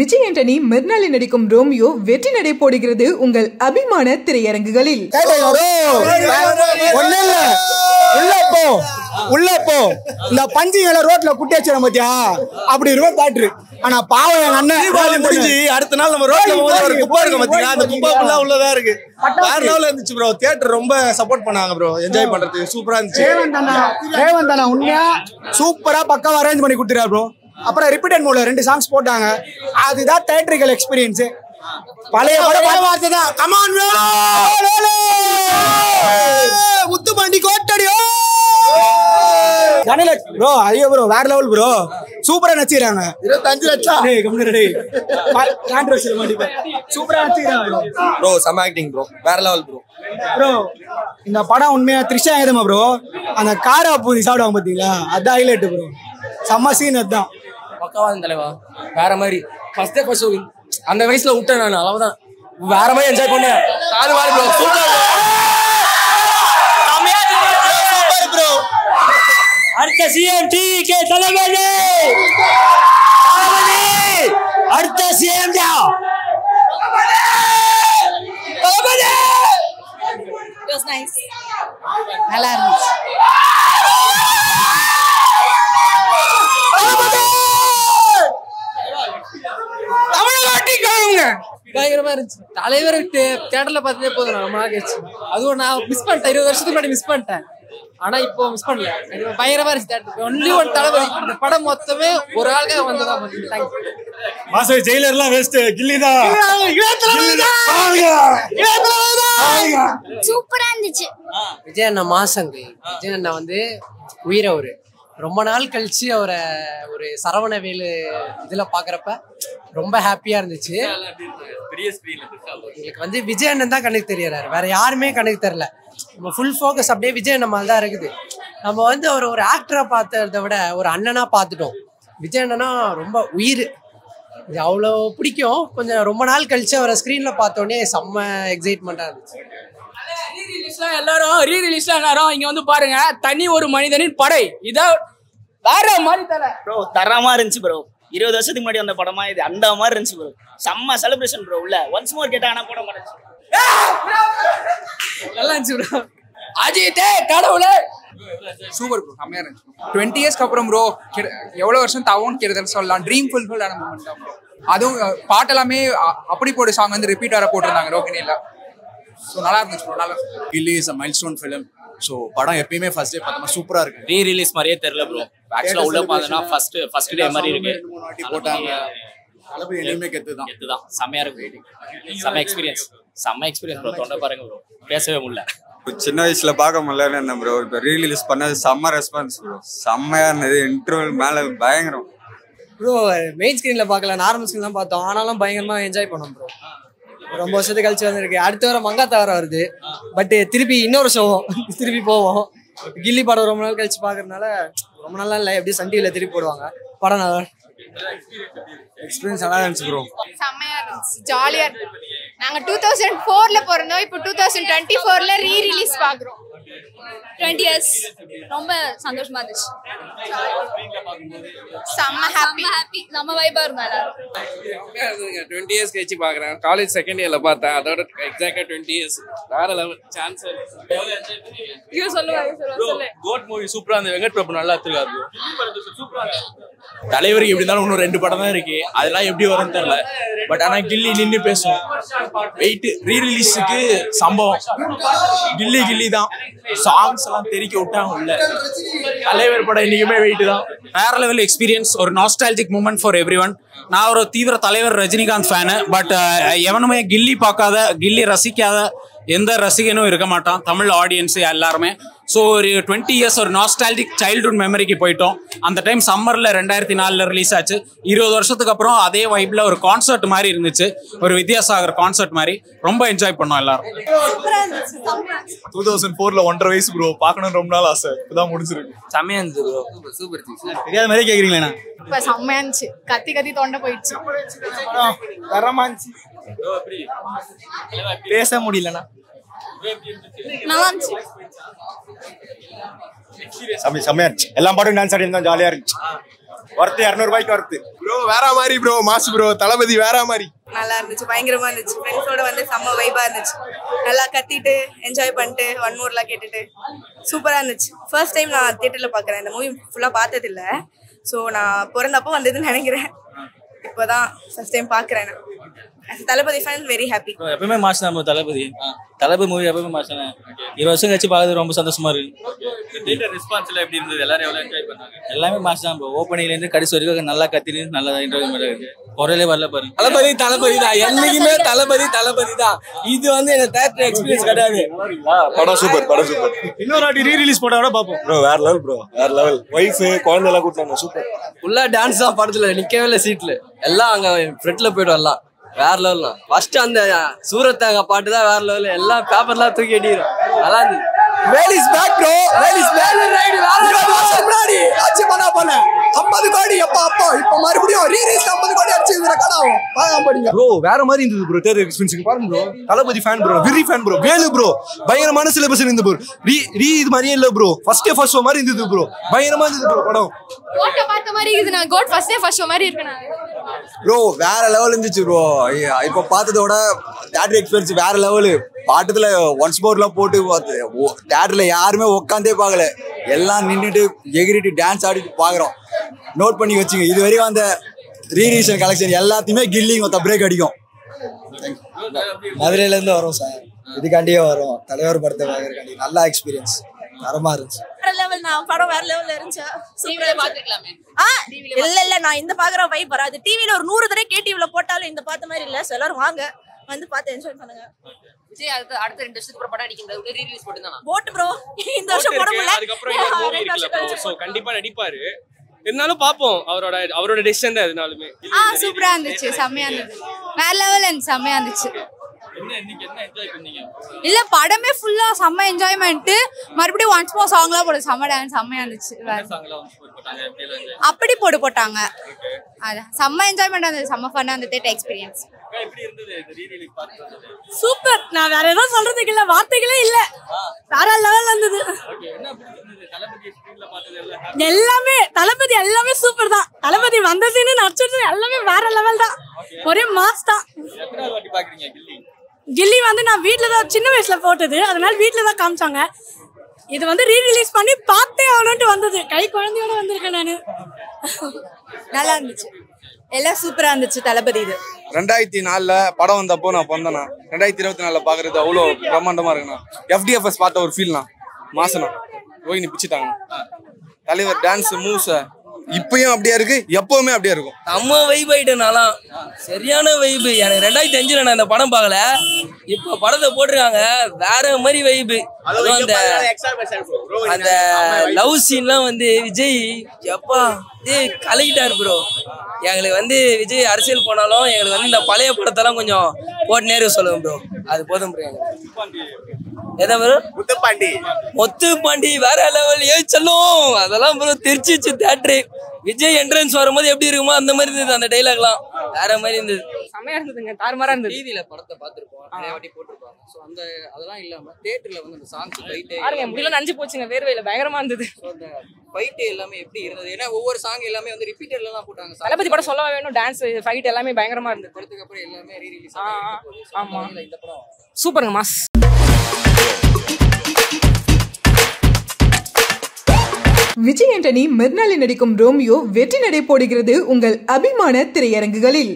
விஜய் ஆண்டனி மிர்னாலி நடிக்கும் ரோமியோ வெற்றி நடை போடுகிறது உங்கள் அபிமான திரையரங்குகளில். உள்ள போ இந்த பஞ்சிங்கள ரோட்ல குட்டி வச்சிர மத்தியா அப்படி இருக்கும் தேட்டரு. ஆனா பாவம் எங்க அண்ணன் முடிஞ்சு அடுத்த நாள் நம்ம ரோட்ல ஒரு குப்பா இருக்கு பாத்தீங்களா, அந்த குப்பா ஃபுல்லா உள்ளதா இருக்கு. வேற லெவல்ல இருந்துச்சு ப்ரோ. தியேட்டர் ரொம்ப சப்போர்ட் பண்ணாங்க ப்ரோ. என்ஜாய் பண்றதுக்கு சூப்பரா இருந்துச்சு. ரேவந்த் அண்ணா உண்மையா சூப்பரா பக்காவா அரேஞ்ச் பண்ணி கொடுத்துறாரு ப்ரோ. அப்புறம் ரிப்பீட்டட் மூட்ல 2 சாங்ஸ் போட்டாங்க. அதுதான் தியேட்டரிக்கல் எக்ஸ்பீரியன்ஸ். பழைய படம் வார்த்தை தான். கமான் முத்துப்பாண்டி கோட்டடியோ தனில ப்ரோ. ஐயோ ப்ரோ வேற லெவல் ப்ரோ. சூப்பரா நடிச்சிராங்க. 25 லட்சம் டேய் கம்முனு டேய் கான்ட்ரோவர்ஷியல் மாட்டிப்ப. சூப்பரா நடிச்சிராங்க ப்ரோ. செம ஆக்டிங் ப்ரோ. வேற லெவல் ப்ரோ. ப்ரோ இந்த படம் உண்மையா த்ரிஷா ஏதமா ப்ரோ. அந்த காரா பூதி சாப்பிடுவாங்க பாத்தீங்களா, அதான் ஹைலைட் ப்ரோ. செம்ம சீன் அதான். பக்காவா தலைவா வேற மாதிரி ஃபர்ஸ்ட் டே ஃபர்ஸ்ட் அந்த வயசுல விட்டேன் நான். அவ்வளவுதான் வேற மாதிரி என்ஜாய் பண்ணேன். தாறு வாரி ப்ரோ. Super bro. அடுத்த சிஎம் டிகே தலவேலு. அடுத்த சிஎம் டா தலவேலு. It was nice. நல்லா இருந்துச்சு. பயங்கரமா இருந்துச்சு. தலைவர் தியேட்டர்ல பார்த்ததே போதும் ரொம்ப நாள் கழிச்சு. அதுவும் நான் மிஸ் பண்ணிட்டேன். 20 வருஷத்துக்கு முன்னாடி மிஸ் பண்ணிட்டேன். ஆனா இப்போ மிஸ் பண்ணல. பயங்கரமா இருந்துச்சு தியேட்டர். ஒன்லி ஒன் தலைவர். இந்த படம் மொத்தமே ஒரு ஆளுக்காக வந்ததா பாத்தீங்க. Master ஜெயிலர்லாம் waste. கில்லிதான் சூப்பரா இருந்துச்சு. விஜய் அண்ணா மாசங்க. விஜய் அண்ணா வந்து உயிர். அவரு ரொம்ப நாள் கழிச்சு அவரை ஒரு சரவணவேலு இதுல பாக்குறப்ப ரொம்ப ஹாப்பியா இருந்துச்சு. எங்களுக்கு வந்து விஜய் அண்ணன் தான் கணக்கு தெரியறாரு. வேற யாருமே கணக்கு தெரியல. நம்ம ஃபுல் ஃபோக்கஸ் அப்படியே விஜய் அண்ணன் மேல தான் இருக்குது. நம்ம வந்து அவர் ஒரு ஆக்டரா பார்த்ததை விட ஒரு அண்ணனா பார்த்துட்டோம். விஜய் அண்ணனா ரொம்ப உயிர். இது அவ்வளோ பிடிக்கும். கொஞ்சம் ரொம்ப நாள் கழிச்சு அவரை ஸ்க்ரீன்ல பார்த்தோன்னே செம்ம எக்ஸைட்மெண்டா இருந்துச்சு. எல்லாரும் இங்க வந்து பாருங்க. தனி ஒரு மனிதனின் படை. இதான் வேற மாதிரி ப்ரோ. தரமா இருந்துச்சு ப்ரோ. 20 வருஷத்துக்கு முன்னாடி வந்த படமா இது அந்த மாதிரி இருந்துச்சு ப்ரோ. செம்ம செலிப்ரேஷன் ப்ரோ. உள்ள ஒன்ஸ் மோர் கேட்டா ஆனா போட மாட்டேன். நல்லா இருந்துச்சு ப்ரோ. அஜித்தே கடவுளே. Super bro. செம்மையா இருந்துச்சு. 20 இயர்ஸ்க்கு அப்புறம் ப்ரோ எவ்வளவு வருஷம் தவம் கேட்டதுன்னு சொல்லலாம். ட்ரீம் ஃபுல்ஃபில் ஆன மூமெண்ட் தான் ப்ரோ. அதுவும் பாட்டு எல்லாமே அப்படி போட்டு சாங் வந்து ரிப்பீட் வர போட்டிருந்தாங்க ரோகிணியில. ஸோ நல்லா இருந்துச்சு ப்ரோ. நல்லா Ghilli is a milestone film. So படம் எப்பயுமே ஃபர்ஸ்ட் டே பார்த்தோம்னா சூப்பரா இருக்கு. ரீ ரிலீஸ் மாதிரியே தெரியல ப்ரோ. ஆக்சுவலா உள்ள பார்த்தா ஃபர்ஸ்ட் டே மாதிரி இருக்கு. 3 வாட்டி போட்டாங்க. அளவு எனிமே கெத்துதான். செமையா இருக்கு. செம எக்ஸ்பீரியன்ஸ் ப்ரோ. தொண்டை பாருங்க ப்ரோ. பேசவே முடியல. சின்ன வயசுல பார்க்க முடியல ப்ரோ. இப்போ ரீரிலீஸ் பண்ணது செம்ம ரெஸ்பான்ஸ் ப்ரோ. செம்மையா இருந்தது. இன்டர்வல் மேல பயங்கரம் ப்ரோ. மெயின் ஸ்கிரீன்ல பார்க்கல, நார்மல் ஸ்கிரீன் தான் பார்த்தோம். ஆனாலும் பயங்கரமா என்ஜாய் பண்ணோம் ப்ரோ. ரொம்ப வருஷத்துக்கு கழிச்சு வந்திருக்கு. அடுத்த வாரம் மங்காத்தா வர வருது. பட் திருப்பி இன்னொரு ஷோ திருப்பி போவோம். கில்லி படம் ரொம்ப நாள் கழிச்சு பாக்குறதுனால ரொம்ப நாளா இல்லை. எப்படி சன் டிவில திருப்பி போடுவாங்க படம். நல்லா எக்ஸ்பீரியன்ஸ் நல்லா இருந்துச்சு ப்ரோ. செம்மையா இருந்துச்சு. ஜாலியா இருக்கு. நாங்க 2004ல பிறந்தோம். இப்போ 2024ல ரீ ரிலீஸ் பாக்குறோம். 20 இயர்ஸ் ரொம்ப சந்தோஷமா இருந்துச்சு. செம்ம ஹாப்பி. நம்ம வைபா இருந்தா எல்லாரும் 20 இயர்ஸ் கழிச்சு பாக்குறேன். காலேஜ் செகண்ட் இயர்ல பார்த்தேன். அதோட எக்ஸாக்டா 20 இயர்ஸ். வேற லெவல். சான்ஸ் இல்ல. சொல்லுங்க. கோட் மூவி சூப்பரா இருந்தது. வெங்கட் பிரபு நல்லா எடுத்துருக்காரு. சூப்பரா இருக்கு. தலைவருக்கு எப்படி இருந்தாலும் இன்னும் 2 படம் தான் இருக்கு. அதெல்லாம் எப்படி வரும்னு தெரியல. பட் ஆனா கில்லி நின்று பேசும். வெயிட் ரீ ரிலீஸுக்கு சம்பவம். கில்லி தான். சாங்ஸ் எல்லாம் தெரிக்க விட்டாங்க உள்ள. தலைவர் படம் இன்னைக்குமே வெயிட் தான். வேற லெவல் எக்ஸ்பீரியன்ஸ். ஒரு nostalgic moment for everyone. நான் ஒரு தீவிர தலைவர் ரஜினிகாந்த் ஃபேனு. பட் எவனுமே கில்லி பார்க்காத, கில்லி ரசிக்காத எந்த ரசிகனும் இருக்க மாட்டான். தமிழ் ஆடியன்ஸ் எல்லாருமே. ஸோ ஒரு 20 இயர்ஸ் ஒரு நாஸ்டாலஜிக் சைல்ட்ஹுட் மெமரிக்கு போயிட்டோம். அந்த டைம் சம்மரில் 2004 ரிலீஸ் ஆச்சு. 20 வருஷத்துக்கு அப்புறம் அதே வைப்பில் ஒரு கான்சர்ட் மாதிரி இருந்துச்சு. ஒரு வித்யாசாகர் கான்சர்ட் மாதிரி. ரொம்ப என்ஜாய் பண்ணோம் எல்லாரும். 2004ல 1.5 வயசு ப்ரோ. பார்க்கணும்னு ரொம்ப நாள் ஆசை. இப்பதான் முடிஞ்சிருக்கு. செம்மையா இருந்துச்சு ப்ரோ. சூப்பர். தெரியாத மாதிரி கேக்குறீங்களா? இப்ப செம்மையா இருந்துச்சு. கத்தி தொண்டை போயிடுச்சு. தரமா இருந்துச்சு. பேச முடியலண்ணா. நல்லா இருந்துச்சு. செம்மையா இருந்துச்சு. எல்லா பாட்டும் டான்ஸ் ஆடி இருந்தா ஜாலியா இருந்துச்சு. ஒர்த்து 200 ரூபாய்க்கு ஒர்த்து ப்ரோ. வேற மாதிரி ப்ரோ, மாசு ப்ரோ, தளபதி வேற மாதிரி. நல்லா இருந்துச்சு, பயங்கரமா இருந்துச்சு. ஃப்ரெண்ட்ஸோட வந்து செம்ம வைபா இருந்துச்சு. நல்லா கத்திட்டு என்ஜாய் பண்ணிட்டு ஒன் மோர்லாம் கேட்டுட்டு சூப்பரா இருந்துச்சு. ஃபர்ஸ்ட் டைம் நான் தியேட்டர்ல பாக்குறேன். இந்த மூவி ஃபுல்லா பார்த்தது இல்ல. ஸோ நான் பிறந்தப்போ வந்ததுன்னு நினைக்கிறேன். இப்போதான் ஃபர்ஸ்ட் டைம் பாக்குறேன். தளபதி ஃபேன் வெரி ஹாப்பி. எப்பவுமே மாஸ் தான் தளபதி மூவி எப்பவுமே மாஸ் தானே. 20 வருஷம் கழிச்சு பார்க்கறது ரொம்ப சந்தோஷமா இருக்கு. ரெஸ்பான்ஸ்ல எப்படி இருந்தது? எல்லாரும் எவ்வளவு என்ஜாய் பண்ணாங்க? எல்லாமே மாஸ் தான் ப்ரோ. ஓப்பனிங்ல இருந்து கடைசி வரைக்கும் நல்லா கத்திட்டு நல்லா என்ஜாய்மெண்ட் இருக்கு. குறையிலே வரல பாருங்க. தளபதி தான் என்னைக்குமே தளபதி தான். இது வந்து எனக்கு தியேட்டர் எக்ஸ்பீரியன்ஸ் கிடையாது. படம் சூப்பர். இன்னொரு வாட்டி ரீ ரிலீஸ் போட்டா கூட பாப்போம் ப்ரோ. வேற லெவல். வைஃப் குழந்தை எல்லாம் கூட்டாங்க. சூப்பர். ஃபுல்லா டான்ஸ் தான். படத்துல நிக்கவே இல்லை சீட்ல. எல்லாம் அங்க ஃப்ரண்ட்ல போயிடும். எல்லாம் வேற லெவல் தான். ஃபர்ஸ்ட் அந்த சூரத்தாங்க பாட்டு தான் வேற லெவல். எல்லாம் பேப்பர்லாம் தூக்கி அடிக்கிறோம். நல்லா இருந்துச்சு. Vel is back bro. Vel is back. முன்னாடி ஆச்சு பண்ணா போல 50 கோடி அப்பா இப்ப மறுபடியும் ரீரீஸ் 50 கோடி அடிச்சு ரெக்கார்ட் ஆகும். பாங்க படிங்க ப்ரோ. வேற மாதிரி இருந்தது ப்ரோ. தேட்டர் எக்ஸ்பீரியன்ஸ் பாருங்க bro. Thalapathy fan bro, very fan bro. Velu bro பயங்கரமான சிலபஸ் இருந்தது ப்ரோ. இது மாதிரியே இல்ல ப்ரோ. ஃபர்ஸ்ட் ஷோ மாதிரி இருந்தது ப்ரோ. பயங்கரமா இருந்தது ப்ரோ படம். கோட்ட பார்த்த மாதிரி இருக்குது. நான் கோட் ஃபர்ஸ்ட் ஷோ மாதிரி இருக்கு. நான் ப்ரோ வேற லெவல் இருந்துச்சு ப்ரோ. இப்ப பார்த்ததோட தியேட்டர் எக்ஸ்பீரியன்ஸ் வேற லெவலு. பாட்டத்துல ஒன்ஸ் மோர்லாம் போட்டு தியேட்டர்ல யாருமே உட்காந்தே பார்க்கல. எல்லாம் நின்றுட்டு எகிரிட்டு டான்ஸ் ஆடிட்டு பாக்குறோம். நோட் பண்ணி வச்சுங்க. இது வரைக்கும் அந்த ரீரீசன் கலெக்ஷன் எல்லாத்தையுமே கில்லிங் ஒருத்த பிரேக் அடிக்கும். மதுரையில இருந்து வரோம் சார். இதுக்காண்டியே வரோம். தலைவர் படத்தை பார்க்கறதுக்காண்டி. நல்லா எக்ஸ்பீரியன்ஸ். தரமா இருந்துச்சு. வேற லெவல். நான் படம் வேற லெவல்ல இருந்துச்சு. சூப்பரா பாத்துக்கலாமே. இல்ல நான் இந்த பாக்குற வைப் வராது. டிவில ஒரு 100 தடவை கேடிவில போட்டாலும் இந்த பார்த்த மாதிரி இல்ல. சோ எல்லாரும் வாங்க வந்து பார்த்து என்ஜாய் பண்ணுங்க. விஜய் அடுத்த 2 வருஷத்துக்கு அப்புறம் படம் நடிக்கிறது ரீ ரிலீஸ் போட்டுதானா? போட் ப்ரோ. இந்த வருஷம் போட முடியல. அதுக்கு அப்புறம் இன்னொரு மூவி இருக்குல. சோ கண்டிப்பா நடிப்பாரு. இருந்தாலும் பாப்போம். அவரோட டிசிஷன் தான் எதுனாலுமே. சூப்பரா இருந்துச்சு. செம்மையா இருந்துச்சு. வேற லெவல் அண்ட் செம்மையா இருந்துச்சு. என்ன என்ஜாய் பண்ணீங்க? இல்ல படமே ஃபுல்லா செம்ம என்ஜாய்மெண்ட். மறுபடியும் ஒன்ஸ் மோர் சாங்லாம் போடு. செம்ம டான்ஸ் செம்மையா இருந்துச்சு. அப்படி போட்டாங்க. அதான் செம்ம என்ஜாய்மெண்ட் இருந்துச்சு. செம்ம ஃபன்னா அந்த தியேட்டர் எக்ஸ்பீரியன்ஸ். எப்படி இருந்தது இந்த ரீ ரிலீஸ் பார்த்தது? சூப்பர். நான் வேற எதுவும் சொல்றதுக்கு இல்ல. வார்த்தைகளே இல்ல. வேற லெவல் இருந்தது. ஓகே. என்ன பிடிச்சிருந்தது? தளபதி ஸ்கிரீன்ல பார்த்தது எல்லாமே தளபதி எல்லாமே சூப்பர் தான். தளபதி வந்த சீன் நடிச்சது எல்லாமே வேற லெவல் தான். ஒரே மாஸ் தான். எத்தனை வாட்டி பாக்குறீங்க கில்லி? கில்லி வந்து நான் வீட்ல தான் சின்ன வயசுல போட்டது. அதனால வீட்ல தான் காமிச்சாங்க. இது வந்து ரீ ரிலீஸ் பண்ணி பார்த்தே ஆகணும்னு வந்தது. கை குழந்தையோட வந்திருக்கேன் நானு. நல்லா இருந்துச்சு. எல்லாம் சூப்பரா இருந்துச்சு. தளபதி இது 2004 படம் வந்தப்போ நான் பொந்தேண்ணா. 2024 பாக்குறது அவ்வளோ பிரம்மாண்டமா இருக்குண்ணா. FDFS பார்த்த ஒரு ஃபீல்ண்ணா. மாசனா ரோஹினி பிச்சுட்டாங்க. தலைவர் டான்ஸ் மூவ்ஸ் இப்பயும் அப்படியே இருக்கு. எப்பவுமே அப்படியே இருக்கும். நம்ம வைப் ஆயிட்டனாலாம் சரியான வைப். எனக்கு 2005 நான் இந்த படம் பார்க்கல. இப்ப படத்தை போட்டிருக்காங்க. வேற மாதிரி வைப். அந்த லவ் சீன்லாம் வந்து விஜய் எப்பா கலக்கிட்டாரு ப்ரோ. எங்களுக்கு வந்து விஜய் அரசியல் போனாலும் எங்களுக்கு வந்து இந்த பழைய படத்தெல்லாம் கொஞ்சம் போட்டு நேரம் சொல்லுங்க ப்ரோ. அது போதும் ப்ரோ. எதா ப்ரோ? முத்துப்பாண்டி வேற லெவல். ஏச்சலும் அதெல்லாம் ப்ரோ தெரிச்சிச்சு தியேட்டரு. விஜய் என்ட்ரன்ஸ் வரும்போது எப்படி இருக்குமோ அந்த மாதிரி இருந்தது. அந்த டைலாக்லாம் வேற மாதிரி இருந்தது. செமையா இருந்ததுங்க. தாறுமாறா இருந்தது. டிவில படத்தை பார்த்திருப்போம். நிறைய வாட்டி போட்டுருப்பாங்க. சோ அந்த அதெல்லாம் இல்லாம தியேட்டர்ல வந்து அந்த சாங்ஸ் ஃபைட் பாருங்க முடியல நஞ்சு போச்சுங்க. வேர்வையில பயங்கரமா இருந்தது. அந்த ஃபைட் எல்லாமே எப்படி இருந்தது? ஏன்னா ஒவ்வொரு சாங் எல்லாமே வந்து ரிப்பீட்டர்ல தான் போட்டாங்க. தளபதி படம் சொல்லவே வேணும். டான்ஸ் ஃபைட் எல்லாமே பயங்கரமா இருந்தது. படத்துக்கு அப்புறம் எல்லாமே ரீ ரிலீஸ். ஆமா இந்த படம் சூப்பருங்க மாஸ். விஜய் ஆண்டனி மிர்னாலில் நடிக்கும் ரோமியோ வெற்றி நடை போடுகிறது உங்கள் அபிமான திரையரங்குகளில்.